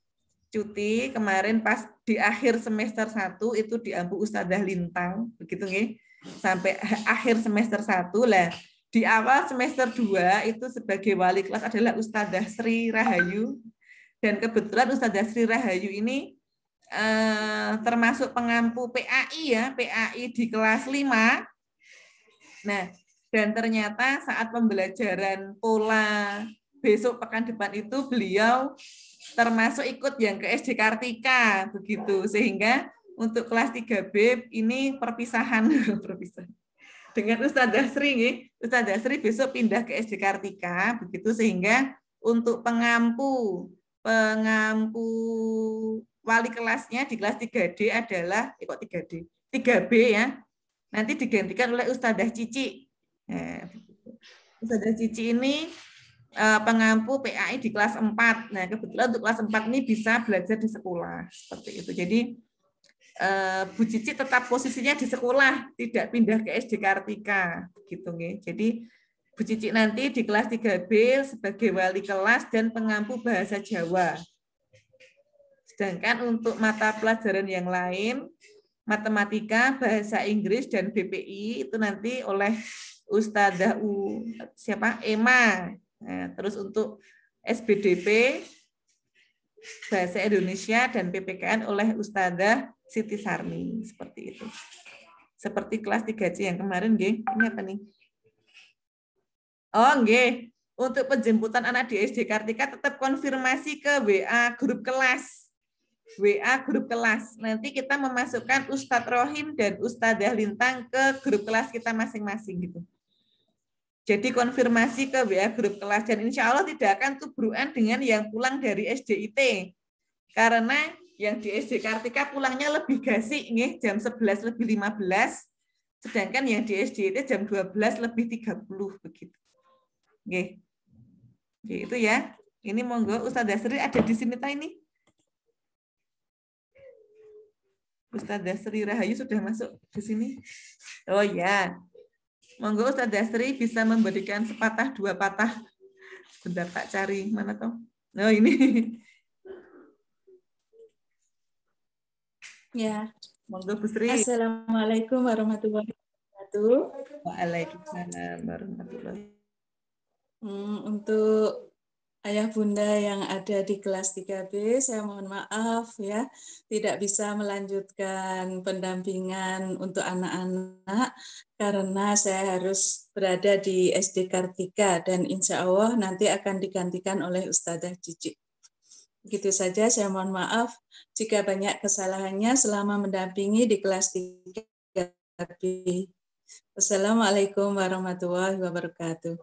Cuti kemarin pas di akhir semester 1 itu diampu Ustazah Lintang begitu nih. Sampai akhir semester 1 lah. Di awal semester 2 itu sebagai wali kelas adalah Ustazah Sri Rahayu. Dan kebetulan Ustazah Sri Rahayu ini termasuk pengampu PAI ya, PAI di kelas 5. Nah, dan ternyata saat pembelajaran pola besok pekan depan itu beliau termasuk ikut yang ke SD Kartika begitu. Sehingga untuk kelas 3B ini perpisahan dengan Ustazah Sri, Ustazah Sri besok pindah ke SD Kartika begitu sehingga untuk pengampu wali kelasnya di kelas 3D adalah 3B ya. Nanti digantikan oleh Ustazah Cici. Nah, Ustazah Cici ini pengampu PAI di kelas 4. Nah, kebetulan untuk kelas 4 ini bisa belajar di sekolah seperti itu. Jadi Bu Cici tetap posisinya di sekolah, tidak pindah ke SD Kartika gitu nih. Jadi Bu Cici nanti di kelas 3B sebagai wali kelas dan pengampu bahasa Jawa. Sedangkan untuk mata pelajaran yang lain, matematika, bahasa Inggris, dan BPI itu nanti oleh Ustazah Ema. Nah, terus untuk SBDP, bahasa Indonesia, dan PPKN oleh Ustazah Siti Sarmi. Seperti itu. Seperti kelas 3C yang kemarin, nggih. Ini apa nih? Oh, nggih. Untuk penjemputan anak di SD Kartika tetap konfirmasi ke WA grup kelas. WA grup kelas. Nanti kita memasukkan Ustadz Rohim dan Ustazah Lintang ke grup kelas kita masing-masing gitu. Jadi konfirmasi ke WA grup kelas dan insya Allah tidak akan tubruan dengan yang pulang dari SDIT. Karena yang di SD Kartika pulangnya lebih gasik nih, jam 11 lebih 15, sedangkan yang di SDIT jam 12 lebih 30 begitu. Oke. Gitu ya. Ini monggo Ustazah Sri ada di sini ta ini? Ustazah Sri Rahayu sudah masuk di sini. Oh ya. Monggo Ustazah Sri bisa memberikan sepatah dua patah. Bentar tak cari mana toh? Oh ini. Ya. Monggo Bu Sri. Assalamualaikum warahmatullahi wabarakatuh. Waalaikumsalam warahmatullahi wabarakatuh. Untuk ayah bunda yang ada di kelas 3B, saya mohon maaf ya, tidak bisa melanjutkan pendampingan untuk anak-anak karena saya harus berada di SD Kartika dan insya Allah nanti akan digantikan oleh Ustazah Cici. Begitu saja, saya mohon maaf jika banyak kesalahannya selama mendampingi di kelas 3B. Wassalamualaikum warahmatullahi wabarakatuh.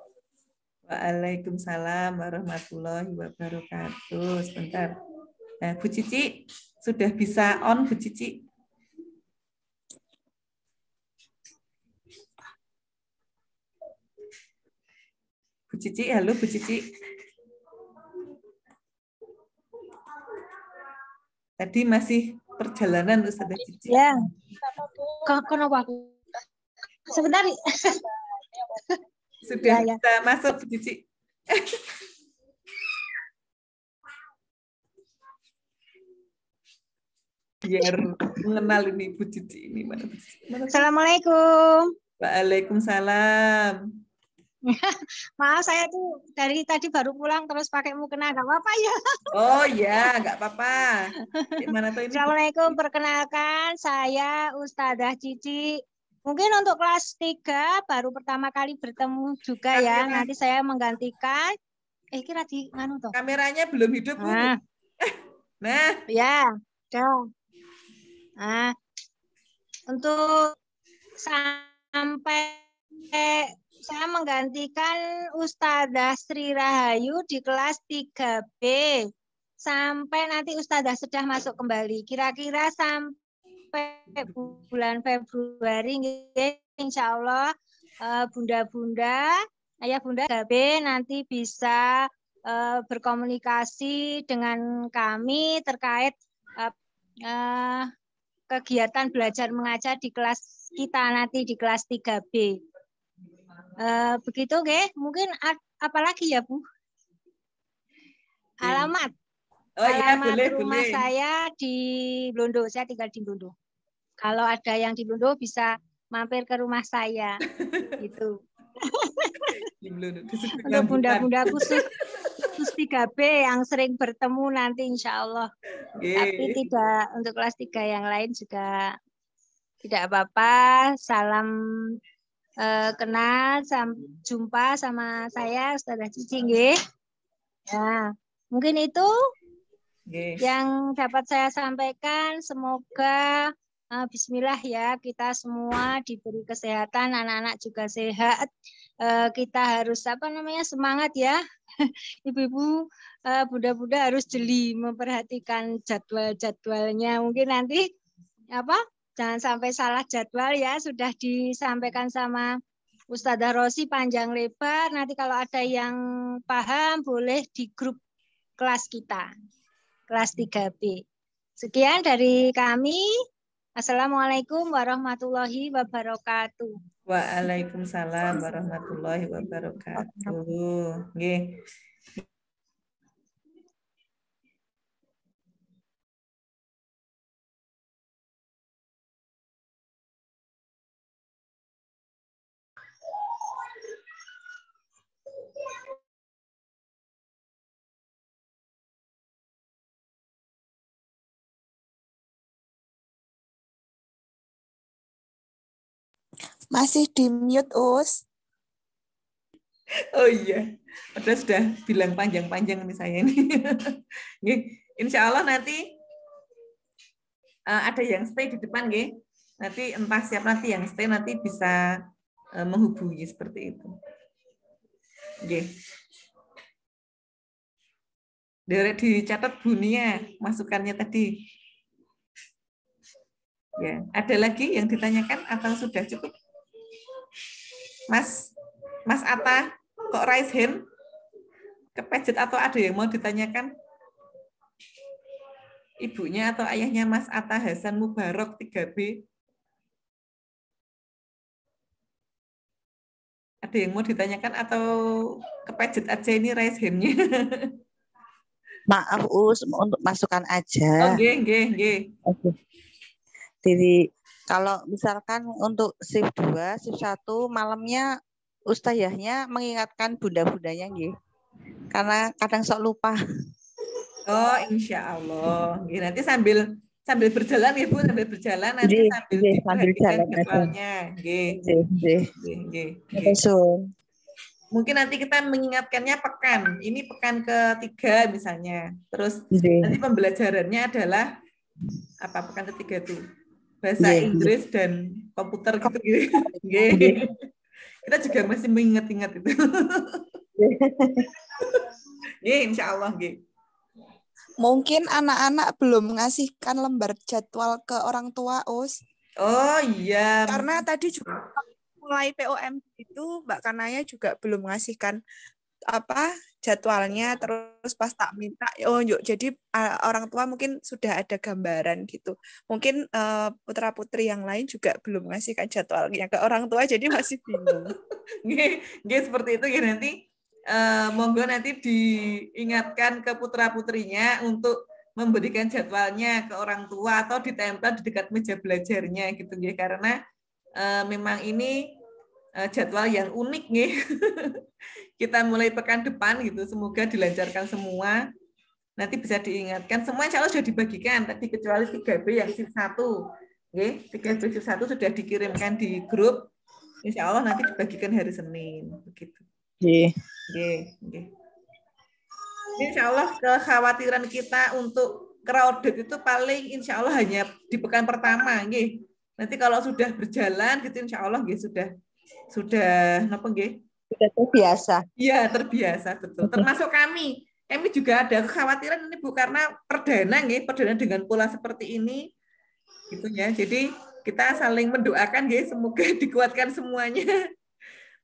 Waalaikumsalam warahmatullahi wabarakatuh. Sebentar. Nah, Bu Cici sudah bisa on, Bu Cici. Bu Cici, halo Bu Cici. Tadi masih perjalanan Ustazah Cici. Ya. Kenapa aku? Sebentar. Sudah Ya. bisa masuk Bu Cici. Biar mengenal ini Bu Cici ini mana Bu Cici? Assalamualaikum. Waalaikumsalam. Maaf saya tuh dari tadi baru pulang terus pakai mukena, nggak apa-apa ya. Oh ya, nggak apa-apa. Gimana tuh ini? Assalamualaikum, perkenalkan saya Ustazah Cici. Mungkin untuk kelas 3 baru pertama kali bertemu juga ya. Nanti saya menggantikan. Kira di mana tuh? Kameranya belum hidup, Bu. Nah. Ya, udah. Nah, untuk sampai saya menggantikan Ustazah Sri Rahayu di kelas 3B. Sampai nanti Ustazah sudah masuk kembali. Kira-kira sampai bulan Februari, insya Allah bunda-bunda, ayah bunda 3B nanti bisa berkomunikasi dengan kami terkait kegiatan belajar mengajar di kelas kita nanti di kelas 3B. Begitu, nggih. Mungkin apalagi ya, Bu? Alamat. Oh iya, Alamat boleh, rumah boleh. saya di Blondo. Saya tinggal di Blondo. Kalau ada yang di Blondo bisa mampir ke rumah saya. Gitu. Untuk bunda-bunda khusus 3B yang sering bertemu nanti insya Allah. Tapi tidak untuk kelas 3 yang lain juga tidak apa-apa. Salam kenal, jumpa sama saya Ustazah Cici nggih. Ya, mungkin itu yang dapat saya sampaikan. Semoga bismillah ya, kita semua diberi kesehatan, anak-anak juga sehat. Kita harus semangat ya. Ibu-ibu, bunda-bunda harus jeli memperhatikan jadwal-jadwalnya. Mungkin nanti jangan sampai salah jadwal ya, sudah disampaikan sama Ustazah Rosi panjang lebar. Nanti kalau ada yang paham boleh di grup kelas kita, kelas 3B. Sekian dari kami. Assalamualaikum warahmatullahi wabarakatuh. Waalaikumsalam warahmatullahi wabarakatuh. Nggih. Masih di mute, Us. Oh iya, padahal sudah bilang panjang-panjang nih saya ini. Insya Allah nanti ada yang stay di depan, nggih. Nanti entah siapa nanti yang stay nanti bisa menghubungi seperti itu. Nggih. Dicatat Bunia masukannya tadi. Ya, ada lagi yang ditanyakan atau sudah cukup? Mas Atta, kok raise hand? Kepejet atau ada yang mau ditanyakan? Ibunya atau ayahnya Mas Atta Hasan Mubarok 3B? Ada yang mau ditanyakan atau kepejet aja ini raise hand-nya? Maaf Us, untuk masukan aja. Oh, nggih. Oke. Jadi kalau misalkan untuk shift 2, shift 1 malamnya ustazahnya mengingatkan bunda-bundanya nggih. Karena kadang sok lupa. Oh, insya Allah. Nanti sambil berjalan ya Bu, sambil berjalan nanti sambil jalan jadwalnya. Mungkin nanti kita mengingatkannya pekan. Ini pekan ketiga misalnya. Terus nanti pembelajarannya adalah apa pekan ketiga tuh? Bahasa Inggris dan komputer gitu. Kita juga masih mengingat-ingat itu. Insya Allah. Mungkin anak-anak belum mengasihkan lembar jadwal ke orang tua, Us. Oh iya. Karena tadi juga mulai POM itu Mbak Kanaya juga belum mengasihkan jadwalnya, terus pas tak minta jadi orang tua mungkin sudah ada gambaran gitu. Mungkin putra-putri yang lain juga belum mengasihkan jadwalnya ke orang tua, jadi masih bingung. Seperti itu ya, nanti monggo nanti diingatkan ke putra-putrinya untuk memberikan jadwalnya ke orang tua atau ditempel di dekat meja belajarnya gitu ya, karena memang ini jadwal yang unik nih. Kita mulai pekan depan gitu, semoga dilancarkan semua. Nanti bisa diingatkan, semua insya Allah sudah dibagikan tadi kecuali 3B yang shift 1. 3B shift 1 sudah dikirimkan di grup. Insya Allah nanti dibagikan hari Senin begitu. Insya Allah kekhawatiran kita untuk crowded itu paling insya Allah hanya di pekan pertama. Nanti kalau sudah berjalan gitu insya Allah sudah apa nggih? Sudah terbiasa. Iya, terbiasa betul. Termasuk kami juga ada kekhawatiran ini Bu, karena perdana dengan pola seperti ini gitu ya. Jadi kita saling mendoakan semoga dikuatkan semuanya.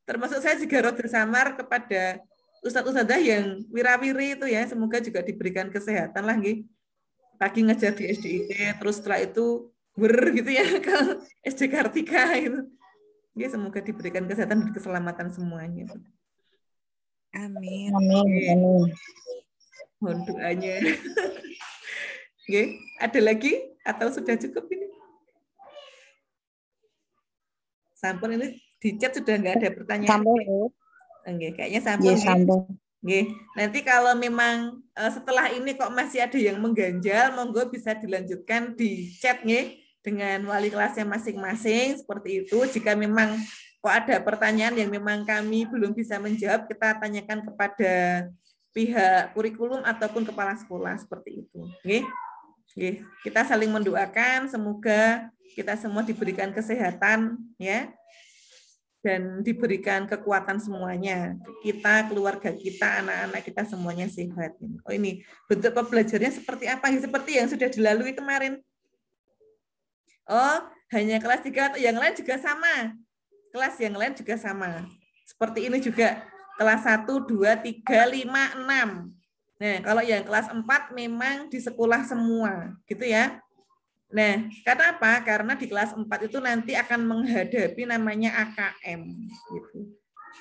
Termasuk saya juga roda samar kepada ustadz-ustadzah yang wirawiri itu ya, semoga juga diberikan kesehatan lah Pagi ngajar di SDIT, terus setelah itu gitu ya ke SD Kartika itu. Ya, semoga diberikan kesehatan dan keselamatan semuanya. Amin. Mohon doanya. Oke, ada lagi atau sudah cukup ini? Sampun ini di chat sudah nggak ada pertanyaan. Oke, kayaknya sampun. Oke, nanti kalau memang setelah ini kok masih ada yang mengganjal, monggo bisa dilanjutkan di chat nih dengan wali kelasnya masing-masing seperti itu. Jika memang kok ada pertanyaan yang memang kami belum bisa menjawab, kita tanyakan kepada pihak kurikulum ataupun kepala sekolah seperti itu. Oke. Oke, kita saling mendoakan semoga kita semua diberikan kesehatan ya dan diberikan kekuatan semuanya. Kita, keluarga kita, anak-anak kita semuanya sehat. Oh ini bentuk pembelajarannya seperti apa? Seperti yang sudah dilalui kemarin. Oh, hanya kelas 3 atau yang lain juga sama. Kelas yang lain juga sama. Seperti ini juga kelas 1, 2, 3, 5, 6. Nah, kalau yang kelas 4 memang di sekolah semua, gitu ya. Nah, karena apa? Karena di kelas 4 itu nanti akan menghadapi namanya AKM. Gitu.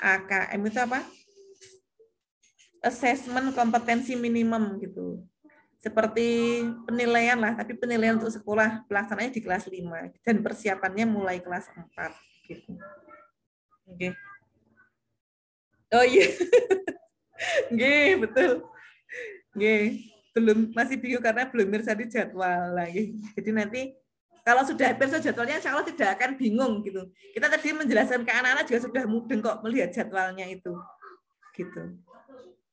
AKM itu apa? Assessment kompetensi minimum gitu. Seperti penilaian lah, tapi penilaian untuk sekolah pelaksananya di kelas 5 dan persiapannya mulai kelas 4 gitu. Oke. Oh iya. Oke, betul. Oke. Masih bingung karena belum mirsadi jadwal lagi. Jadi nanti kalau sudah hampir jadwalnya insya Allah tidak akan bingung gitu. Kita tadi menjelaskan ke anak-anak juga sudah mudeng kok melihat jadwalnya itu. Gitu.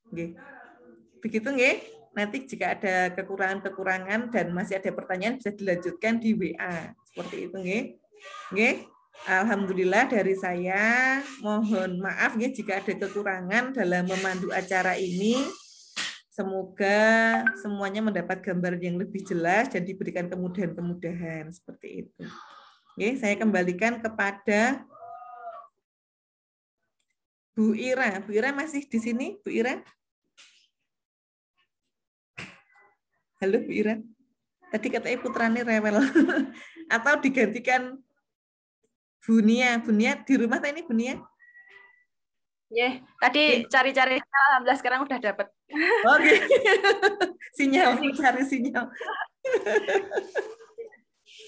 Oke. Begitu nggih. Nanti jika ada kekurangan-kekurangan dan masih ada pertanyaan bisa dilanjutkan di WA. Seperti itu nggih. Nggih. Alhamdulillah dari saya mohon maaf nggih jika ada kekurangan dalam memandu acara ini. Semoga semuanya mendapat gambar yang lebih jelas dan diberikan kemudahan-kemudahan seperti itu. Oke, saya kembalikan kepada Bu Ira. Bu Ira masih di sini, Bu Ira? Halo Bu Ira. Tadi katanya putranya rewel. Atau digantikan Bu Nia. Bu Nia di rumah tadi ini Bu Nia? Ya, tadi cari-cari alhamdulillah sekarang udah dapat. Oke. Sinyal, cari sinyal.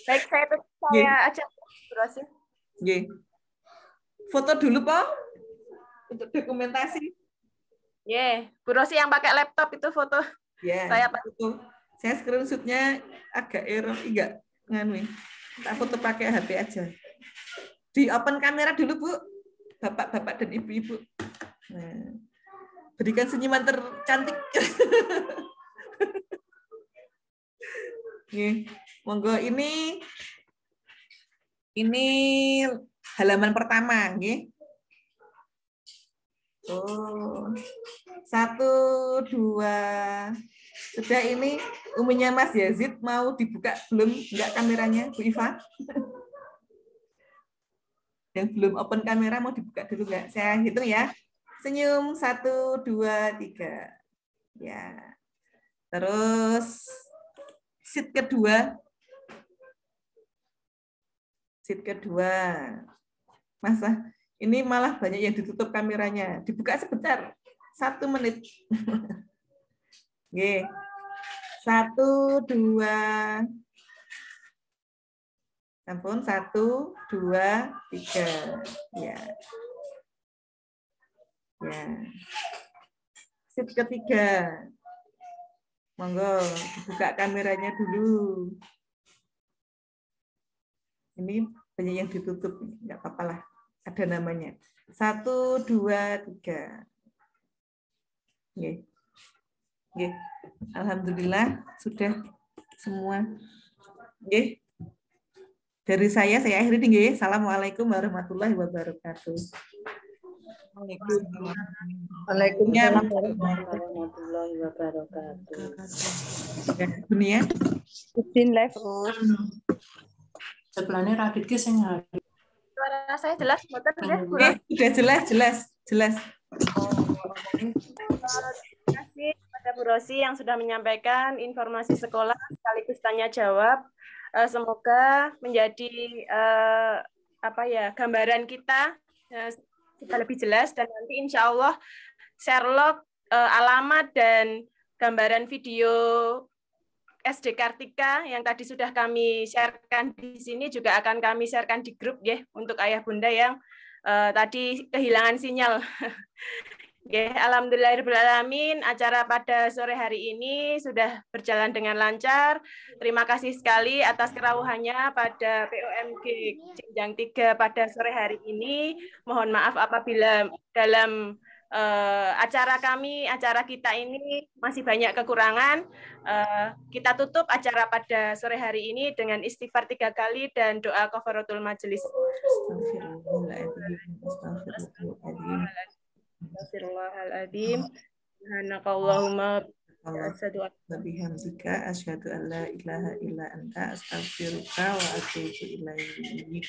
Baik, saya aja browsing. Nggih. Foto dulu, Po. Untuk dokumentasi. Bu Rosi yang pakai laptop itu foto. Saya foto. Saya screenshot-nya agak error, enggak nganu. Tak foto pakai HP aja. Di open kamera dulu, Bu. Bapak-bapak dan ibu-ibu. Nah, berikan senyuman tercantik. Nih, monggo ini halaman pertama, nggih. Oh. 1, 2. Sudah ini umumnya Mas Yazid mau dibuka belum? Enggak kameranya, Bu Iva? Yang belum open kamera mau dibuka dulu nggak? Saya hitung ya. Senyum 1, 2, 3. Ya. Terus sheet kedua. Sheet kedua. Masa ini malah banyak yang ditutup kameranya. Dibuka sebentar. 1 menit. Oke. 1, 2. Ampun, 1, 2, 3. Ya. Ya. Sheet ketiga. Monggo, buka kameranya dulu. Ini banyak yang ditutup, nggak apa-apa lah. Ada namanya. 1, 2, 3. Oke. Oke. Alhamdulillah sudah semua. Oke. Dari saya akhiri nggih. Assalamualaikum warahmatullahi wabarakatuh. Waalaikumsalam warahmatullahi wabarakatuh. Dunia. Izin live. Sebelahnya Radit ki sing hari. Suara saya jelas, mboten ya? Sudah jelas. Terima kasih kepada Bu Rosi yang sudah menyampaikan informasi sekolah sekaligus tanya jawab. Semoga menjadi gambaran kita lebih jelas, dan nanti insya Allah Sherlock, alamat dan gambaran video SD Kartika yang tadi sudah kami sharekan di sini juga akan kami sharekan di grup ya, untuk ayah bunda yang tadi kehilangan sinyal. Alhamdulillahirrahmanirrahim, acara pada sore hari ini sudah berjalan dengan lancar. Terima kasih sekali atas kerawuhannya pada POMG Jenjang 3 pada sore hari ini. Mohon maaf apabila dalam acara kita ini masih banyak kekurangan. Kita tutup acara pada sore hari ini dengan istighfar 3 kali dan doa kafaratul majelis. Astagfirullahaladzim. Subhanakallahumma asyhadu an la ilaha illa anta astaghfiruka wa atubu ilaik.